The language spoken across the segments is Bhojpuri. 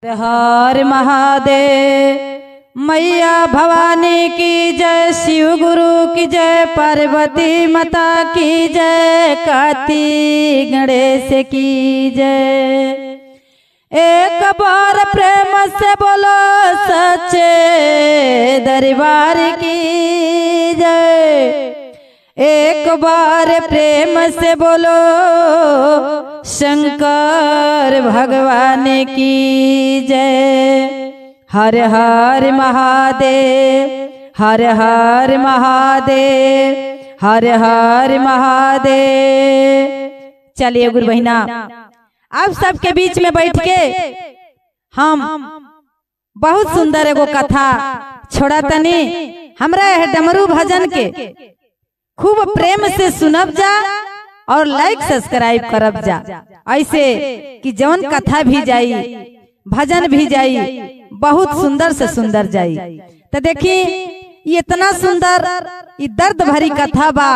हर महादेव। मैया भवानी की जय, शिव गुरु की जय, पार्वती माता की जय, कार्तिक गणेश की जय। एक बार प्रेम से बोलो सच्चे दरबार की जय। एक बार प्रेम से बोलो शंकर भगवान की जय। हर हर महादेव, हर हर महादेव, हर हर महादेव। चलिए गुरु बहिना, आप सबके बीच में बैठ के हम बहुत सुंदर एगो कथा छोड़ा तनी। हमरा है डमरू भजन के खूब प्रेम से सुनब जा और लाइक सब्सक्राइब करब जा, ऐसे कि जौन कथा भी जाई भजन भी जाई बहुत सुंदर से सुंदर जाई। तो देखी इतना सुंदर ये दर्द भरी कथा बा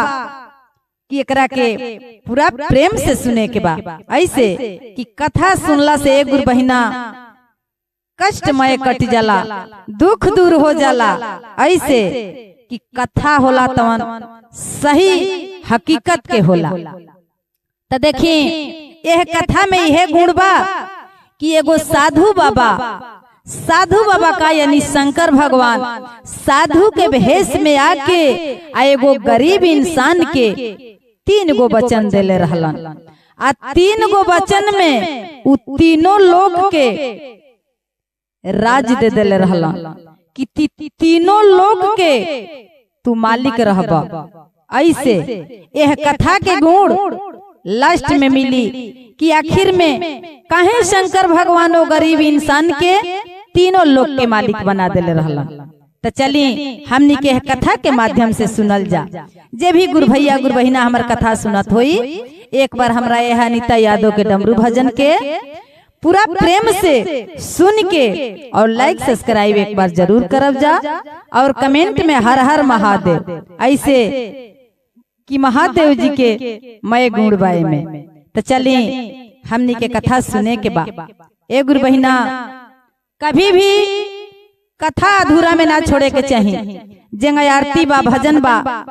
कि एकरा के पूरा प्रेम से सुने के बा, ऐसे कि कथा सुनला से एक गुरु बहिना कष्टमय कट जाला, दुख दूर हो जाला। ऐसे कि कथा होला तवन सही हकीकत के होला। तो देखी यह कथा में यह गुण बा कि एगो साधु बाबा का यानी शंकर भगवान साधु के भेष में आके एगो गरीब इंसान के 3 गो वचन देले रहलन। आ 3 गो वचन में उ तीनों लोग के राज दे देले रहलन कि तीनों लोग के तू मालिक रहबा। ऐसे यह कथा के गुण लास्ट में मिली कि आखिर में काहे शंकर भगवान वो गरीब इंसान के तीनों लोग के मालिक बना देले रहलन। तो चलिए हमनी के कथा के माध्यम से सुनल जा। जे भी गुरु भैया गुरु बहिना हमार कथा सुनत होई, एक बार हमरा यह अनीता यादव के डमरू भजन के पूरा प्रेम से सुन के और लाइक सब्सक्राइब एक बार जरूर करब जा और कमेंट में हर हर महादेव, ऐसे कि महादेव जी के मय गुण बाए में। तो चलिए हमनी के कथा सुने के बाद ए गुरु बहिना कभी भी कथा अधूरा में ना छोड़े के चाहिए। जेंगा आरती बा भजन बा,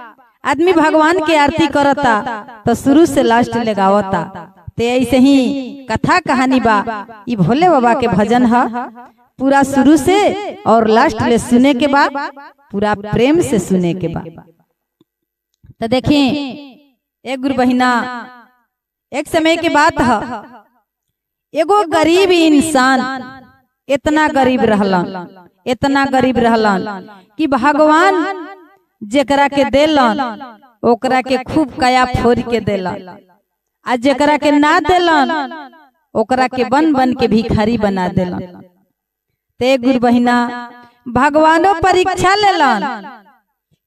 आदमी भगवान के आरती करता तो शुरू से लास्ट ले गावता। ते ऐसे ही कथा कहानी बा ये भोले बाबा के भजन है, पूरा शुरू से और लास्ट ले सुने के बाद पूरा प्रेम से सुने के बाद। तो देखिए एक गुरु बहिना, एक समय की बात है, एगो गरीब इंसान इतना गरीब रहलन कि भगवान जेकरा के देलन ओकरा के खूब काया फोड़ के देलन, आ जेकरा के ना देलन ओकरा के बन बन के भिखारी बना देलन। ते गुरु बहिना भगवानो परीक्षा लेलन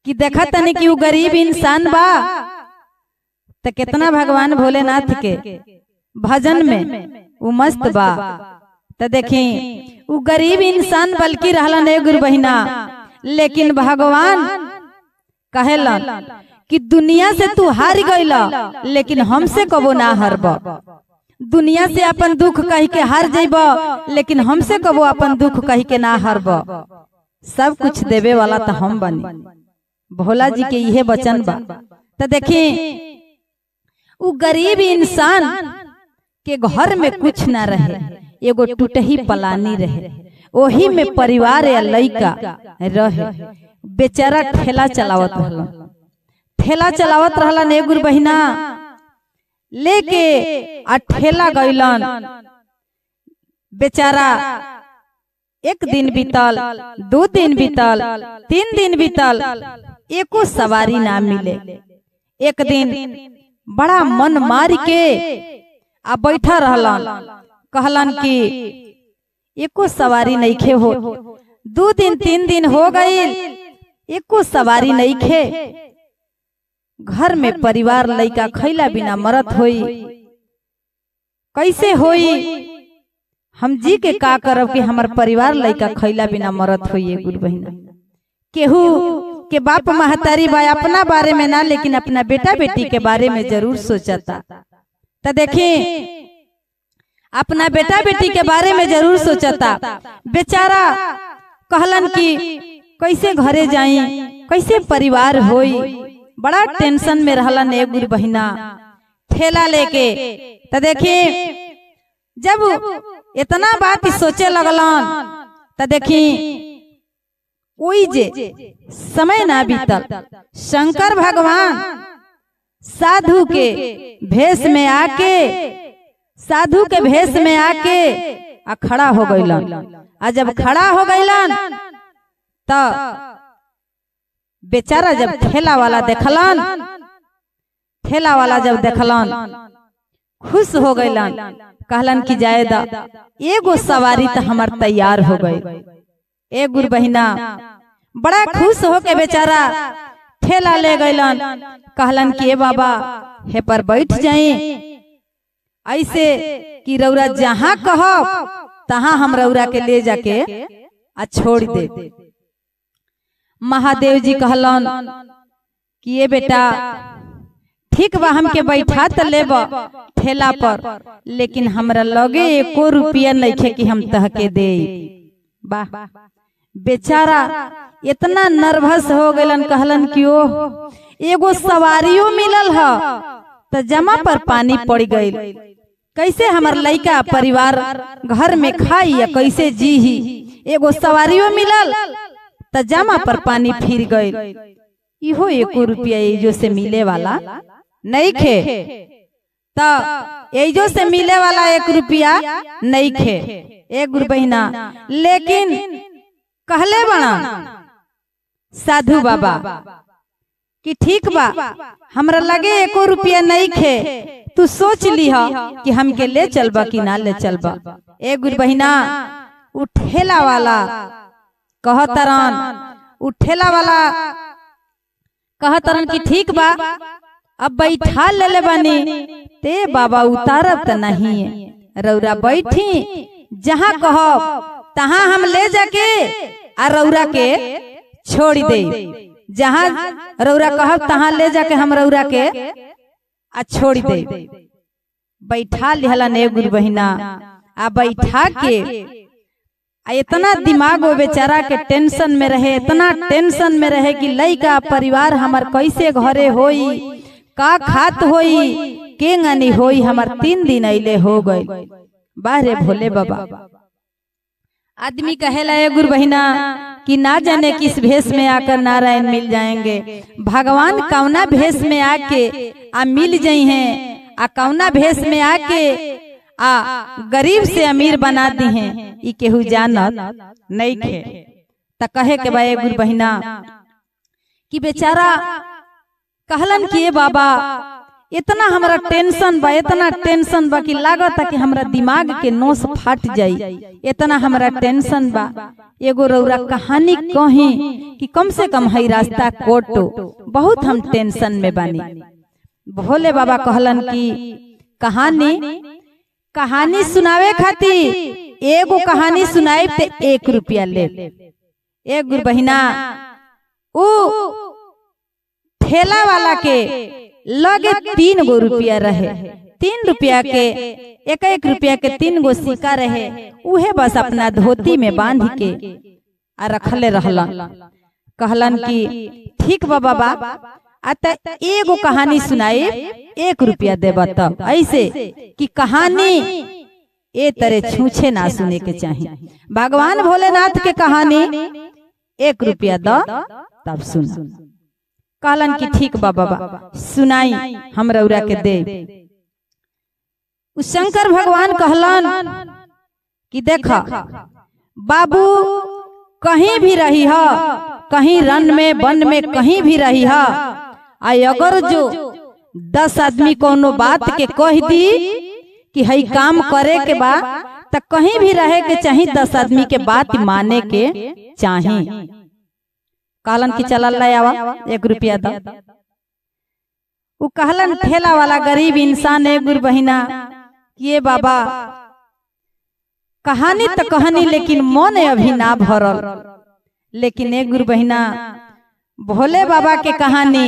कि देखा तनी कि वो गरीब इंसान बा तो कितना भगवान भोलेनाथ के भजन में वो मस्त बा। तो देखी वो गरीब इंसान बल्कि रहलन है गुरु बहिना, लेकिन भगवान कहेलन कि दुनिया से तू हार गईला लेकिन हमसे कबो ना हारब। दुनिया से अपन दुख कह के हार जाइब लेकिन हमसे कबो अपन दुख कह के ना हारब। सब कुछ देवे वाला तो हम बनी, भोला जी के यह वचन बा। तो देखी वो गरीब इंसान के घर में कुछ ना रहे, एगो टूटही पलानी रहे, वही में परिवार या लइका रहे। बेचारा ठेला चलावत रहलन ए गुरु बहिना लेके आ ठेला गइलन। बेचारा 1 दिन बीतल, 2 दिन बीतल, 3 दिन बीतल, एको सवारी ना मिले। एक दिन बड़ा मन मार के आ बैठा रहलन, कहलन कि एको सवारी नहीं खे हो। 2 दिन 3 दिन हो गई, एको सवारी नहीं खे। घर में परिवार लइका खैला बिना मरत होई, कैसे होई? हम जी के का करब कि हमार परिवार लइका खैला बिना मरत होई। गुरु बहिना केहू के बाप महतारी बा अपना बारे में ना, लेकिन अपना बेटा बेटी के बारे में जरूर सोचता। तो देखी अपना बेटा बेटी के बारे में जरूर सोचता। बेचारा कहलन कि कैसे घरे जाई, कैसे परिवार होई, बड़ा टेंशन में रहलन। एक गुरु बहिना ठेला लेके तो देखिए जब इतना बात सोचे लगलन तो देखी कोई जे समय ना बीतल, शंकर भगवान साधु के भेष में आके आ खड़ा हो गईलन। आ जब खड़ा हो गईलन तो बेचारा जब ठेला वाला जब देखलन खुश हो गईलन। कहलन कि जायदा एगो सवारी तो हमार तैयार हो गई। एक गुरु बहिना बड़ा खुश होके बेचारा ठेला ले गईलन। कहलन कि ए बाबा हे पर बैठ जाई, ऐसे कि रौरा जहां कहब तहां हम रौरा के ले जाके आ छोड़ दे। महादेव जी कहलन कि ये बेटा ठीक बा, हमके बैठा तो लेब ठेला पर, लेकिन हमरा लगे एको रुपया नइखे कि हम तहके दे। वाह, बेचारा इतना नर्वस हो गलन। कहलन कि ओ एगो सवारियों मिलल ह तो जमा पर पानी पड़ गई, कैसे हमार लइका परिवार घर में खाई या कैसे जी ही। एगो सवारियों मिलल तो जमा पर पानी फिर गई। इहो एको रुपया एजो से मिले वाला नहीं खे, तो एजो से मिले वाला 1 रुपया नहीं खे। एक गुरु बहिना लेकिन कहले बना साधु बाबा कि ठीक बा, हमरा लगे 1 रुपया नहीं खे, तू सोच ली कि हमके ले चलबा कि ना ले चलबा। एक गुरु बहिना उ ठेला वाला कहतरन कि ठीक बा, अब बैठा ले बानी ते बाबा उतारब त नहीं है, रौरा बैठी जहां कहब तहां हम ले जाके आ रौरा के छोड़ दे। जहां रौरा कहब तहां ले जाके हम रौरा के आ छोड़ दे। बैठा लिहलन एक गुरु बहिना, आ बैठा के इतना दिमाग वो बेचारा के टेंशन में रहे, इतना टेंशन में रहे कि लइका परिवार हमार कैसे घरे होई, का खात होई, के गनी होई। हमार 3 दिन अइले हो गए। बाहरे भोले बाबा आदमी कहेला है गुरु बहिना कि ना जाने किस भेष में आकर नारायण मिल जाएंगे। भगवान कौना भेष में आके आ मिल जाई हैं, आ कौना भेष में आके आ गरीब से अमीर बना दी हैं, ई केहू जानत नहीं खे। त कहे के बा गुरु बहिना कि बेचारा कहलन कि ए बाबा इतना हमरा टेंशन बा, इतना टेंशन बा कि लागत कि हमरा दिमाग के नोस फाट जाई, इतना हमरा टेंशन बा। एगो रौरा कहानी कही कि कम से कम हई रास्ता कोटो, बहुत हम टेंशन में बानी। भोले बाबा कहलन कि कहानी सुनावे खातिर एगो कहानी सुनाई ते 1 रुपया ले। एक गुरु बहिना उ ठेला वाला के लगे 3 गो रुपया रहे, 3 रुपया के 1 रुपया के 3 गो सिक्का रहे। उहे बस अपना धोती में बांध के आ रखले रहलन। कहलन कि ठीक बा बाबा, आता एगो कहानी सुनाई 1 रुपया देबा। तब ऐसे कि कहानी ए तरह छूछे ना सुने के चाहिए। भगवान भोलेनाथ के कहानी 1 रुपया दो तब सुन। कहलन कि ठीक बा बाबा सुनाई, हम रौरा के दे। उस शंकर भगवान कहलन कि देखा बाबू, कहीं भी रही हा, कहीं रन में वन में कहीं भी रही हा, अगर जो 10 आदमी कोनो बात के कह दी कि हई काम करे के बा, तो कहीं भी रहे के चाहिए 10 आदमी के बात माने के चाहिए। कहलन कि चल ले आवा 1 रुपया दो। वो कहलन ठेला वाला गरीब इंसान है गुरु बहिना, ये बाबा कहानी तो कहानी लेकिन मन अभी ना भरल। लेकिन एक गुरु बहिना भोले बाबा के कहानी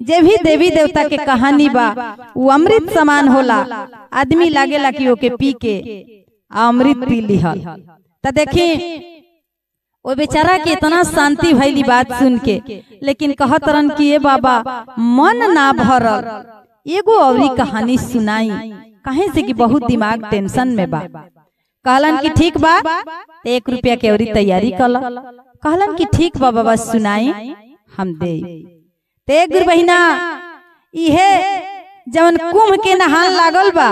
जे भी देवी देवता के कहानी बा वो अमृत समान होला। आदमी लागेला कि ओके पी के अमृत पी लिहल। तो देखी वो बेचारा के इतना शांति भइली बात सुन के, लेकिन कहत रहन कि ये बाबा मन ना भरल, एगो औरी कहानी सुनाई, कहे से कि बहुत दिमाग टेंशन में बा। कहलन कि ठीक बा, 1 रुपया के औरी तैयारी कल। कहलन कि ठीक बा बाबा सुनाई हम दे। ते गुरु बहिना इहे जवन कुंभ के नहान लागल बा,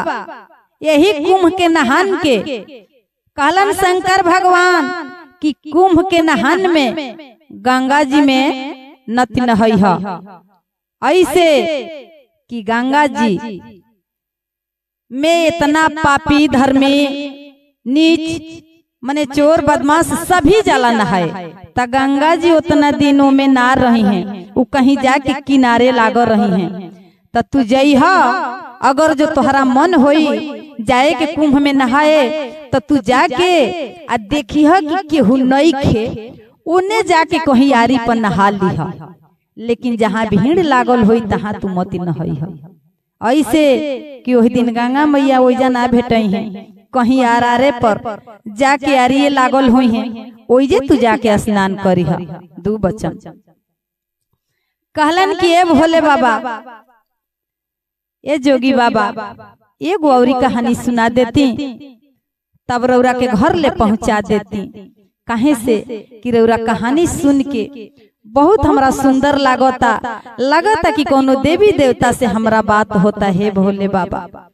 यही कुंभ के नहान के कहलन शंकर भगवान कि कुंभ के नहान में गंगा जी में नति नहई है, ऐसे कि गंगा जी में इतना पापी धर्मी नीच माने चोर बदमाश सभी जाला नहाए। त गंगा जी उतना दिनों में ना रही हैं, वो कहीं जाके किनारे लाग रही हैं। त तू जइहा, अगर जो तोहरा मन होई जाए के कुंभ में नहाए तो तू जाके आ देखिह कि केहू नइखे, ओने जाके कहीं यारी पर नहा लिहा, लेकिन जहाँ भीड़ लागल होई तहाँ तू मत नहई है। ऐसे कि वही दिन गंगा मैया ओइजा ना भेटई हैं, कहीं आरारे पर जाके आरिये लागल हुई हैं, ओइजे तू जाके स्नान करिह। 2 बचन कहलन कि ए भोले बाबा, ए जोगी बाबा, एगो औरी कहानी सुना देती, तब रौरा के घर ले पहुंचा देती। काहे से कि रौरा कहानी सुन के बहुत हमरा सुंदर लगता कि कोनो देवी देवता से हमरा बात होता है। भोले बाबा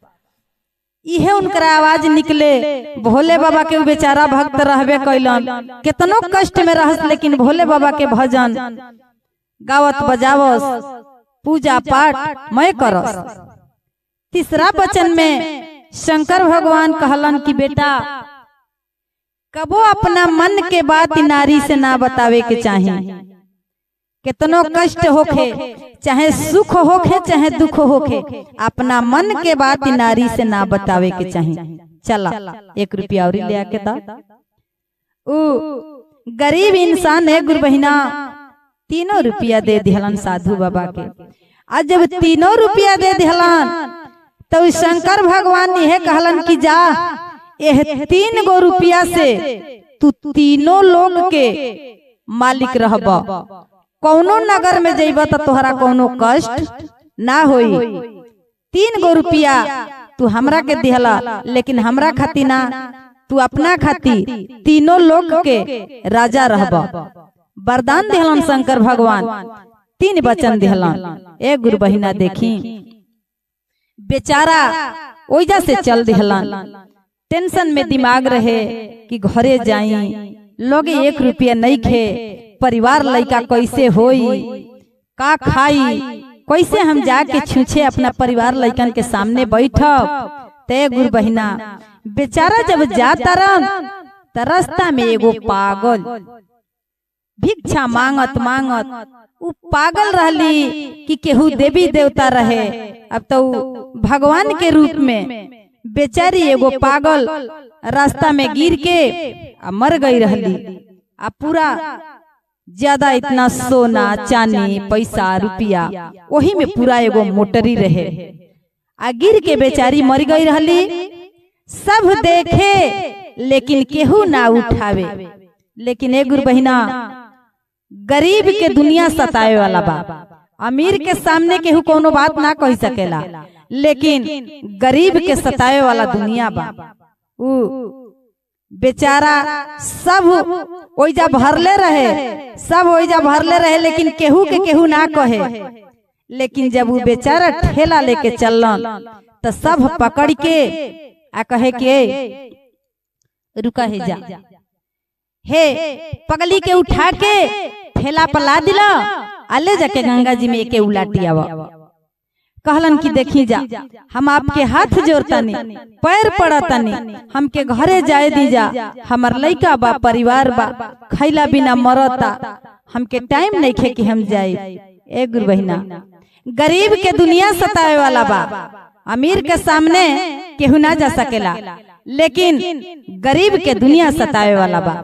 इहे उनकर आवाज निकले। भोले बाबा के बेचारा भक्त रहबे कैलन, कितनो कष्ट में रहस, लेकिन भोले बाबा के भजन गावत बजावस, पूजा पाठ मैं करस। 3रा वचन में शंकर भगवान कहलन कि बेटा कबो अपना मन के बात नारी से ना बतावे के चाहिए। कितनो कष्ट होखे, चाहे सुख होखे चाहे दुख होखे, अपना मन के बात नारी से ना बतावे के चाहिए। चला 1 रुपया और ले आके दा। गरीब इंसान है गुरु बहिना, 3 रुपया दे दिहलन साधु बाबा के। आज जब 3 रुपया दे दिहलन तो शंकर भगवान यह कहलन कि जा, यह 3 गो रुपया से तू 3 लोग के मालिक रहबा। कौनो नगर में जइबा तो तोहरा कौनो कष्ट ना होई। 3 गो रुपया तू हमरा के दिहला, लेकिन हमरा खाती ना, तू अपना खाती 3 लोग के राजा रहबा। वरदान दिहलन शंकर भगवान, 3 वचन दिहलन। ए गुरु बहिना देखी बेचारा ओइजा से चल दिहलन। टेंशन में दिमाग रहे कि घरे जाई, लोग 1 रुपया नहीं खे, परिवार लइका कैसे होई, का खाई, कैसे हम जाके छूछे अपना परिवार लइकन के सामने बैठब। ते गुरु बहिना बेचारा जब जाता रन त रास्ता में एगो पागल भिक्षा मांगत उ पागल रहली कि केहू देवी देवता रहे। अब तो भगवान के रूप में बेचारी एगो पागल रास्ता में गिर के मर गई रहली। आ पूरा ज्यादा इतना सोना चांदी पैसा रुपया वही में पूरा एगो मोटरी रहे। आ गिर के बेचारी मर गई रहली। सब देखे लेकिन केहू ना उठावे। लेकिन ए गुरु बहिना गरीब के दुनिया सतावे वाला बा। अमीर के सामने केहू कोनो बात ना कह सकेला, लेकिन गरीब के सतावे वाला दुनिया बा। उ बेचारा सब ओइजा भरले रहे, लेकिन केहू के केहू ना कहे। लेकिन जब वो बेचारा ठेला लेके चलन तो सब पकड़ के आ कहे के रुका है जा, हे पगली के उठा के ठेला पर ला दिला, आले जाके गंगा जी में एके उलाटी आवा। कहलन कि देखी जा, हम आपके हाथ जोड़तानी, पैर पड़तानी, हमके घरे जाए दीजा। हमार लइका बा, परिवार बा, खैला बिना मरता, हमके टाइम नहीं खे कि हम जाए। ए गुरु बहिना गरीब के दुनिया सतावे वाला बा। अमीर के सामने केहू ना जा सकेला, लेकिन गरीब के दुनिया सतावे वाला बा।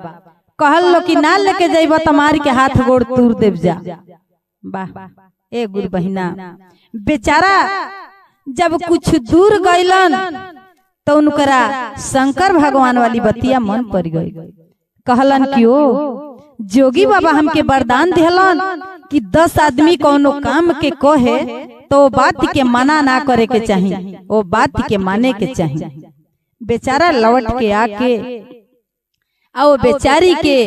कहल लो कि ना लेके जाइबा तो मार के हाथ गोड़ तूर देव जा। वाह। ए गुरु बहिना बेचारा जब कुछ दूर गइलन तो उनकरा शंकर भगवान वाली बतिया मन पड़ गई। कहलन कि ओ जोगी बाबा हमके वरदान दिहलन कि 10 आदमी कोनो काम के कहे तो बात के मना ना करे के चाहिए, वो बात के माने के चाहिए। बेचारा लौट के आके आओ बेचारी के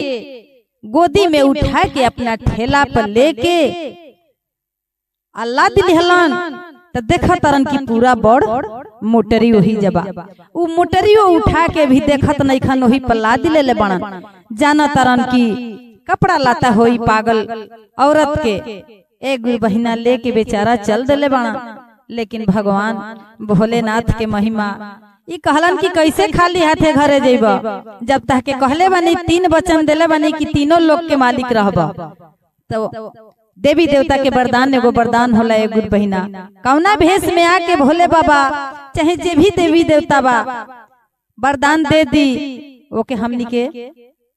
गोदी में उठा के अपना ठेला पर लेके अल्लाह दिलहलन तो देखा तरन की पूरा बड़ मोटरी वही जबा उ मोटरियो उठा के भी देखत नहीं खन वही पर लाद ले बनन। जाना तरन की कपड़ा लाता होई पागल औरत के एक गुरु बहिना लेके बेचारा चल दिले बना। लेकिन भगवान भोलेनाथ के महिमा ई कहलन कि कैसे खाली हाथे घरे जेबा, जब तक के कहले बनी 3 वचन देले बनी कि तीनों लोक के मालिक रहबा। तो देवी देवता के वरदान एगो वरदान होला ए गुरु बहिना, कौना भेष में आके भोले बाबा चाहे जे भी देवी देवता बा वरदान दे दी ओके हमनी के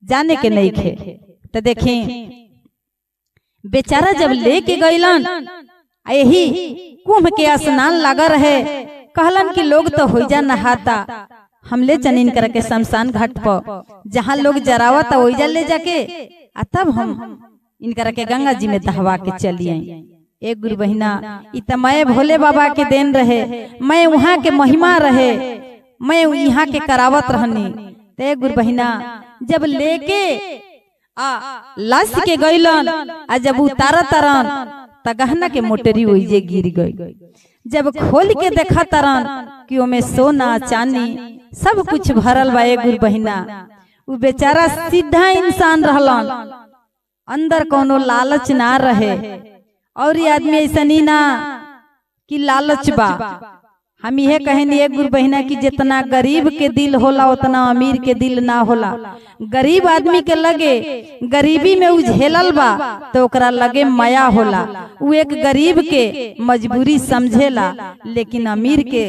जाने के नहीं खे। तो देखें बेचारा जब लेके गइलन यही कुंभ के स्नान लगा रहे, कहलन कि लोग तो हो जा नहाता, हम ले चनीन करके शमशान घाट पर जहाँ लोग जरावता ओइजा ले जाके तब हम इनकर के गंगा जी में दहवा के चली आई। एक गुरु बहिना इत मैं भोले बाबा के देन रहे, मैं वहाँ के महिमा रहे, मैं यहाँ के करावत रहनी। तो एक गुरु बहिना जब लेके लाश के गइलन जब उतारा तरन त गहना के मोटरी ओइजे गिर गई। जब खोल के देखा तरन कि ओमे सोना चांदी सब कुछ भरल बा। एक गुरु बहिना उ बेचारा सीधा इंसान रहलन, अंदर कोनो लालच ना रहे। और ये आदमी ऐसा नहीं ना कि लालच बा। हम यह कहनी एक गुरु बहिना की जितना गरीब के दिल होला उतना अमीर के दिल ना होला। गरीब आदमी के लगे गरीबी में उझेलल बा तो ओकरा लगे माया होला, वो एक गरीब के मजबूरी समझेला, लेकिन अमीर के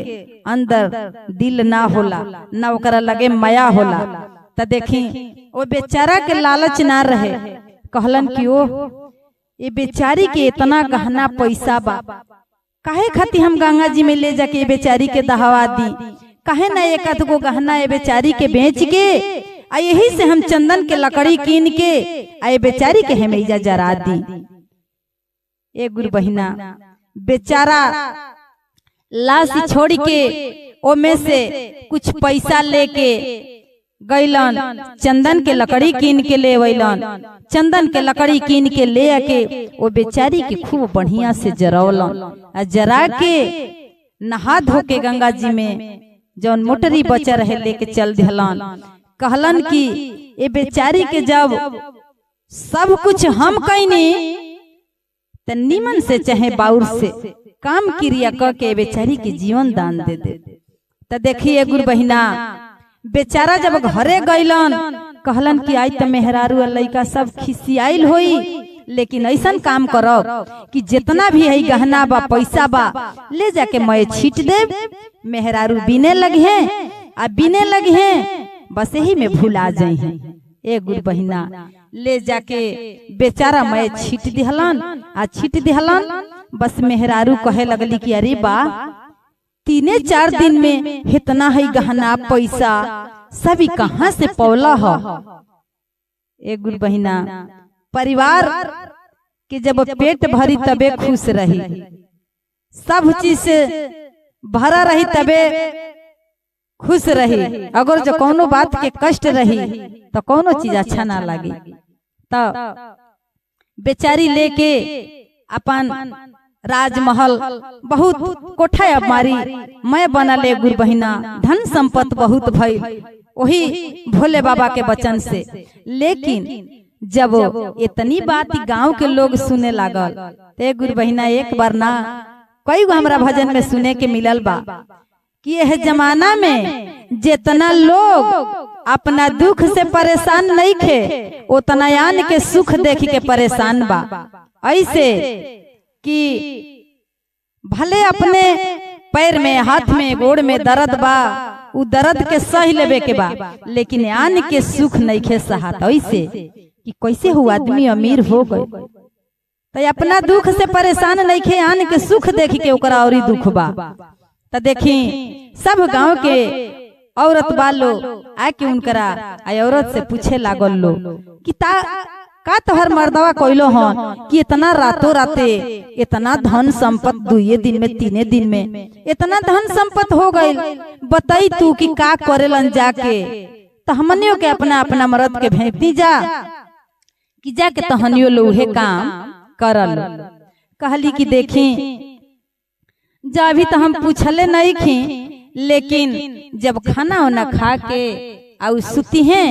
अंदर दिल ना होला ना ओकरा लगे माया होला। तो देखी वो बेचारा के लालच ना रहे, कहलन कि ओ ये बेचारी के इतना गहना पैसा बा, काहे खाती हम गंगा जी में ले जाके ये बेचारी के दहवा दी, काहे ना एक आध गो गहना ये बेचारी के बेच के यही से हम चंदन के लकड़ी कीन के ये बेचारी के हमेजा जरा दी। एक गुरु बहिना बेचारा लाश छोड़ के ओमे से कुछ पैसा लेके गइलन, चंदन के लकड़ी कीन के ले वैलन। चंदन के लकड़ी कीन के ले आके वो बेचारी के खूब बढ़िया से जरौलन, जरा के नहा धो के गंगा जी में जौन मोटरी बचा रहे लेके चल दिहलन। कहलन कि ये बेचारी के जब सब कुछ हम कैनी त निमन से चाहे बाउर से काम क्रिया क के बेचारी के जीवन दान दे दे। त देखिए गुरु बहिना बेचारा जब घरे गइलन कहलन कि आई त मेहरारू लइका सब खिसियाइल होई, लेकिन ऐसन काम करब कि जितना भी है गहना बा पैसा बा ले जाके मैं छीट दे। मेहरारू बिने लगे आ बिने लगे बस यही में भूला जाए। एक गुरु बहिना ले जाके बेचारा मैं छीट दिहलन छीट दिहलन। बस मेहरारू कहे लगली कि अरे बा 3-4 दिन में इतना है गहना पैसा सभी कहाँ से पौला हो। एक गुरु बहिना परिवार के जब पेट भरी तबे खुश रही, सब चीज से भरा रही तबे खुश रही। अगर जो कोनो बात के कष्ट रही तो कोनो चीज अच्छा ना लगी। तो बेचारी लेके अपन राजमहल बहुत कोठा मारी मैं बना ले गुरु बहिना, धन संपत्त बहुत भई वही भोले बाबा के वचन से। लेकिन जब इतनी बात गांव के लोग सुने लागल ते गुरु बहिना एक बार ना कई गो हमरा भजन में सुने के मिलल बा कि यह जमाना में जितना लोग अपना दुख से परेशान नहीं थे उतना यान के सुख देख के परेशान बा। ऐसे कि भले अपने पैर में हाथ में गोड़ में दर्द बा उ दर्द के सह लेवे के बा, लेकिन यान के सुख नहीं खे सहात। ऐसे कि कैसे हुआ आदमी अमीर हो गए। तो अपना दुख से परेशान नहीं खे, आन के सुख देख के ओकरा औरी दुख बा। तो देखी सब गांव के औरत बालो आके उनकरा औरत से पूछे लागल लो कि का तोहर मर्दवा कोइलो हन कि इतना रातों राते इतना धन संपत्ति 2 दिन में 3 दिन में इतना धन संपत्ति हो गई, बताई तू कि का करेलन जाके। तो हमनियों के अपना अपना मर्द के भेजती जा कि जाके तहनियो लोहे काम करल। कहली कि देखी जा अभी तो हम पूछले नहीं खी, लेकिन जब खाना वाना खा के आउ सुती हैं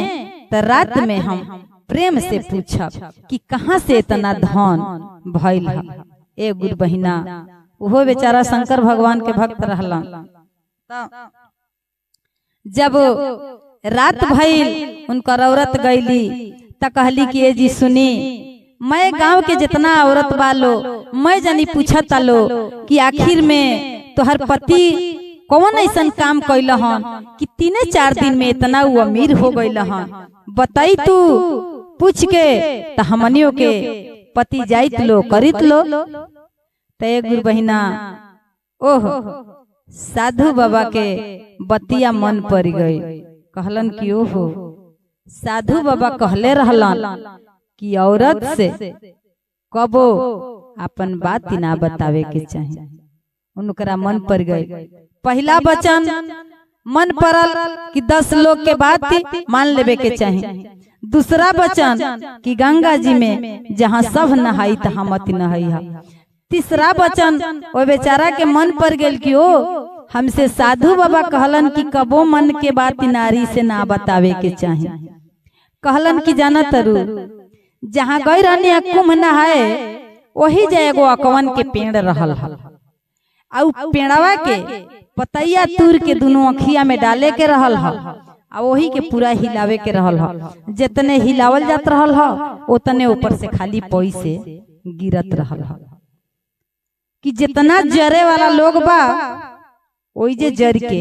तो रात में हम प्रेम से पूछब कि कहाँ से इतना धन भइल है। ए गुरु बहिना वो बेचारा शंकर भगवान के भक्त रहला। जब रात भइल उनकर औरत गईली त कहली कि ए जी सुनी, मैं गांव के जितना औरत वालो मैं जानी पूछत आलो कि आखिर में तोहर पति कौन ऐसा काम कैल हन कि 3-4 दिन में इतना वो अमीर हो गईल हन, बताई तू पूछ के। तो हमनियों के पति जाइत लो करित लो। तो एक गुरु बहिना ओह साधु बाबा के बतिया मन पड़ गई। कहलन कि ओहो साधु बाबा कहले रहलन कि औरत से कबो अपन बात ना बतावे के चाहिए। उनकरा मन पड़ गई। पहला वचन मन पड़ल कि 10 लोग के बात मान लेवे के चाहिए। दूसरा वचन कि गंगा जी में जहाँ सब नहाई तहाँ मत नहाई। तीसरा वचन वो बेचारा के मन पड़ गई कि ओ हमसे साधु बाबा कहलन कि कबो मन के बात नारी से ना बतावे के चाहिए। कहलन कि जाना तरु जहाँ गई रहनी कुंभ नहाए वही जा एगो अकवन के पेड़ रहल हल, आउ पेड़वा के पतैया तूर के दोनों अखिया में डाले के रहल हल, आ वही के पूरा हिलावे के रहल हल। जितने हिलावल जात रहल हल उतने ऊपर से खाली पैसे गिरत रहल हल कि जितना जरे वाला लोग बा वही जे जर के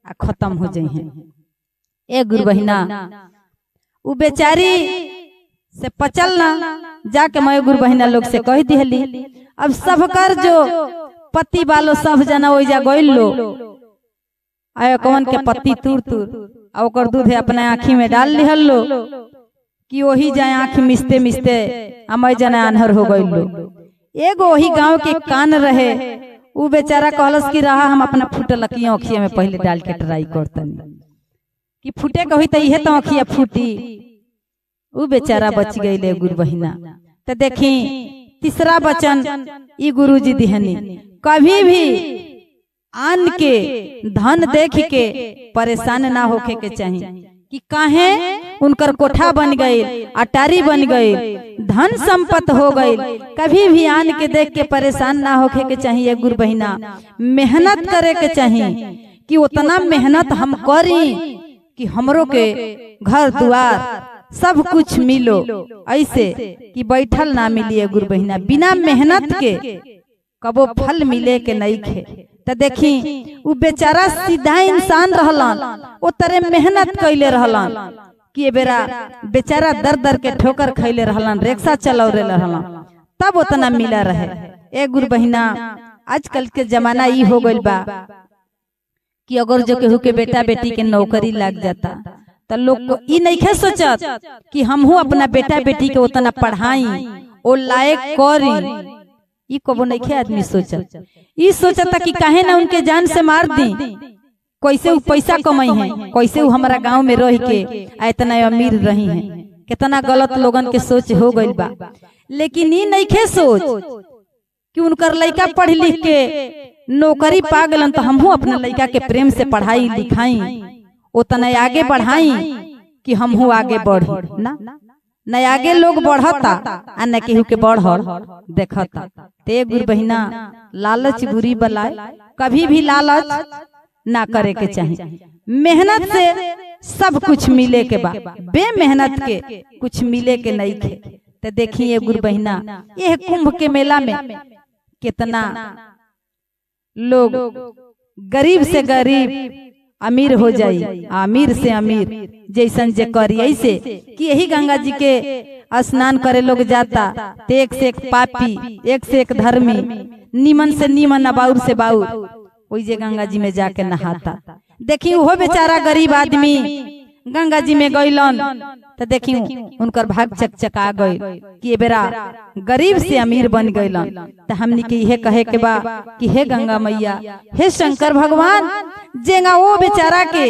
आ खत्म हो जाए। ए गुरु बहिना उ बेचारी से पचल ना, जाके मैं गुरु बहिना लोग से कह दिहली। अब सब कर जो पति वालो सब जना ओइजा गइल लो आयो कौन के पत्ती तूर तूर आ ओकर दूध अपने आँखी में डाल लिहल लो कि वही जाए आँख मिसते मिसते अमय जना अनहर हो गइल लो। एगो वही गांव के कान रहे, उ बेचारा कहलस कि रहा हम अपना फूटल अखिया अखिया में पहले डाल के ट्राई करतनी कि फूटे कही तो इहे तो अखिया फूटी। उ बेचारा बच गई गुरु बहिना। तो देखी तीसरा वचन ई गुरुजी दिहनी, कभी भी आन के धन देख के परेशान ना होके के चाहिए कि काहे उनकर कोठा बन गई, अटारी बन गई, धन संपत्ति हो गई। कभी भी आन के देख के परेशान ना होके के चाहिए गुरु बहिना। मेहनत करे के चाहिए कि उतना मेहनत हम करी कि हमरो के घर द्वार सब कुछ मिलो, ऐसे कि बैठल ना मिलिए गुरु बहिना। बिना मेहनत के कबो फल मिले के नहीं खे। तो देखी उ बेचारा सीधा इंसान रहलन, ओ तरह मेहनत कैले रहलन कि बेरा बेचारा दर दर के ठोकर खैले रहलन, रिक्शा चलौरे रहलन, तब उतना मिला रहे। ए गुरु बहिना आजकल के जमाना ई हो गइल बा कि अगर जो केहू के बेटा बेटी के नौकरी लग जाता तो लोग को ई नहीं सोचत कि हमहू अपना बेटा बेटी के उतना पढ़ाई ओ लायक करी। ई कबो नहीं आदमी सोचत। ई सोचता कि काहे ना उनके जान से मार दी, कैसे उ पैसा कमाई है, कैसे उ हमारा गांव में रह के इतना अमीर रही है। कितना गलत लोगन के सोच हो गइल बा। लेकिन ई नहीं सोच कि उनकर लड़का पढ़ लिख के नौकरी पा गलन तो हमहू अपना लड़का के प्रेम से पढ़ाई लिखाई उतना आगे बढ़ाई कि हमहू आगे बढ़ी ना। न आगे लोग बढ़ता आ न केहू के बढ़ल देखता। ते गुरु बहिना लालच बुरी बलाए, कभी भी लालच ना करे के चाहिए। मेहनत से सब कुछ मिले के बा, बेमेहनत के कुछ मिले के नहीं थे। तो देखिए गुरु बहिना यह कुंभ के मेला में कितना लोग गरीब से गरीब अमीर हो जाई, अमीर से अमीर जैसन जे करी, ऐसे कि यही गंगा जी के स्नान करे लोग जाता तो एक से एक पापी, एक से एक धर्मी, नीमन से नीमन, बाउर से बाउर वही जे गंगा जी में जाके नहाता। देखी वो बेचारा गरीब आदमी गंगा जी में गईलन तो देखी उनकर भाग चकचका गई कि बेरा गरीब से अमीर बन गईलन। तो हमनी के यह कहे के बा कि हे गंगा मैया, हे शंकर भगवान, जेगा वो बेचारा के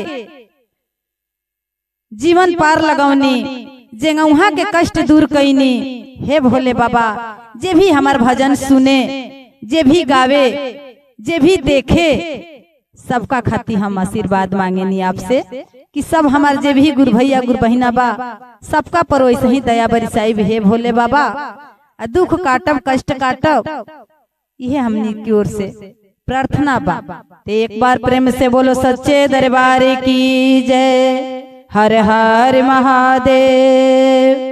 जीवन पार लगौनी, जेगा वहाँ के कष्ट दूर कईनी, हे भोले बाबा, जे भी हमार भजन सुने, जे भी गावे, जे भी देखे, सबका खाती हम आशीर्वाद मांगेनी आपसे कि सब हमार जे भी गुरु भैया गुरु बहिना बा सबका पर वैसे ही दया बरसाई। हे भोले बाबा, दुख काटब, कष्ट काटब, यह हमनी की ओर से प्रार्थना बा। तो एक बार प्रेम से बोलो सच्चे दरबार की जय। हर हर महादेव।